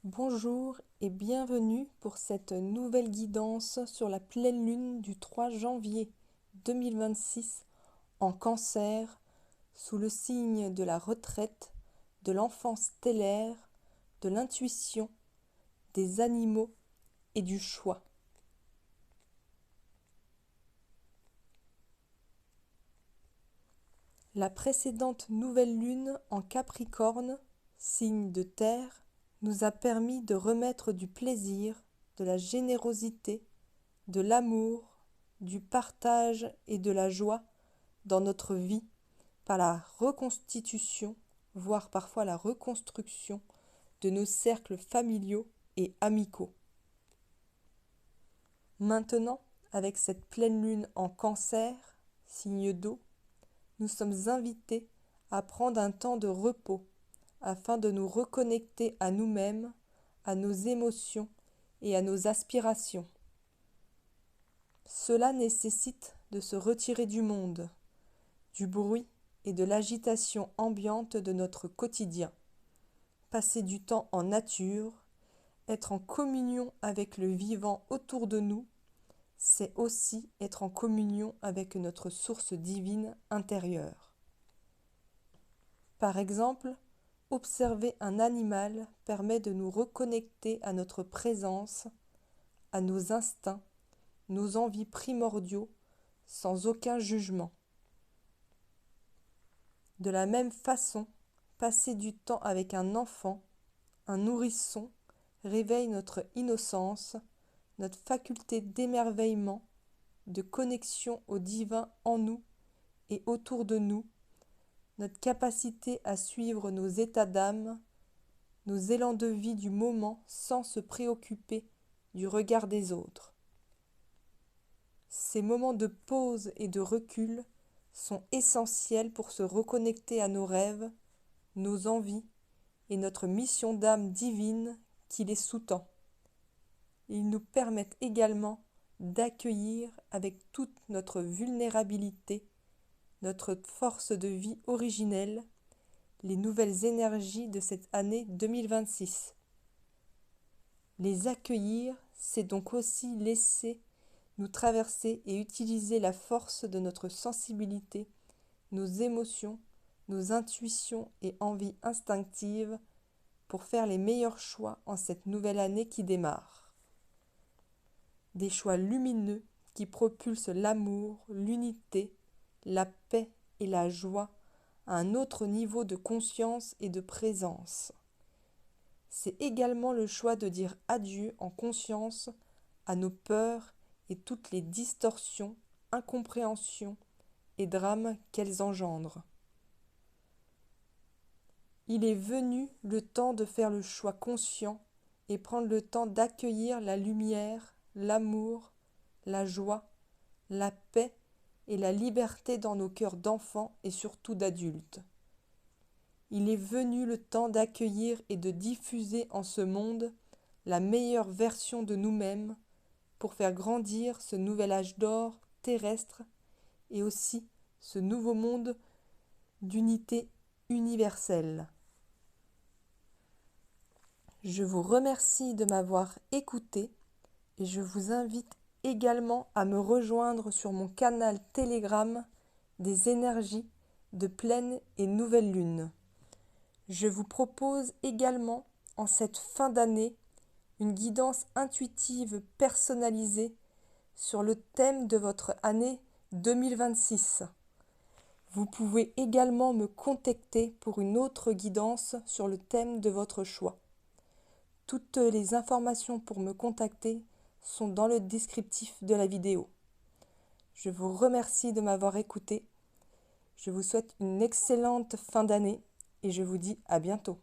Bonjour et bienvenue pour cette nouvelle guidance sur la pleine lune du 3 janvier 2026 en Cancer, sous le signe de la retraite, de l'enfant stellaire, de l'intuition, des animaux et du choix. La précédente nouvelle lune en Capricorne, signe de terre, nous a permis de remettre du plaisir, de la générosité, de l'amour, du partage et de la joie dans notre vie par la reconstitution, voire parfois la reconstruction de nos cercles familiaux et amicaux. Maintenant, avec cette pleine lune en Cancer, signe d'eau, nous sommes invités à prendre un temps de repos afin de nous reconnecter à nous-mêmes, à nos émotions et à nos aspirations. Cela nécessite de se retirer du monde, du bruit et de l'agitation ambiante de notre quotidien. Passer du temps en nature, être en communion avec le vivant autour de nous, c'est aussi être en communion avec notre source divine intérieure. Par exemple, observer un animal permet de nous reconnecter à notre présence, à nos instincts, nos envies primordiaux, sans aucun jugement. De la même façon, passer du temps avec un enfant, un nourrisson, réveille notre innocence, notre faculté d'émerveillement, de connexion au divin en nous et autour de nous, notre capacité à suivre nos états d'âme, nos élans de vie du moment sans se préoccuper du regard des autres. Ces moments de pause et de recul sont essentiels pour se reconnecter à nos rêves, nos envies et notre mission d'âme divine qui les sous-tend. Ils nous permettent également d'accueillir avec toute notre vulnérabilité, notre force de vie originelle, les nouvelles énergies de cette année 2026. Les accueillir, c'est donc aussi laisser nous traverser et utiliser la force de notre sensibilité, nos émotions, nos intuitions et envies instinctives pour faire les meilleurs choix en cette nouvelle année qui démarre. Des choix lumineux qui propulsent l'amour, l'unité, la paix et la joie à un autre niveau de conscience et de présence. C'est également le choix de dire adieu en conscience à nos peurs et toutes les distorsions, incompréhensions et drames qu'elles engendrent. Il est venu le temps de faire le choix conscient et prendre le temps d'accueillir la lumière, l'amour, la joie, la paix et la liberté dans nos cœurs d'enfants et surtout d'adultes. Il est venu le temps d'accueillir et de diffuser en ce monde la meilleure version de nous-mêmes pour faire grandir ce nouvel âge d'or terrestre et aussi ce nouveau monde d'unité universelle. Je vous remercie de m'avoir écouté et je vous invite également à me rejoindre sur mon canal Telegram des énergies de pleine et nouvelle lune. Je vous propose également en cette fin d'année une guidance intuitive personnalisée sur le thème de votre année 2026. Vous pouvez également me contacter pour une autre guidance sur le thème de votre choix. Toutes les informations pour me contacter sont dans le descriptif de la vidéo. Je vous remercie de m'avoir écouté. Je vous souhaite une excellente fin d'année et je vous dis à bientôt.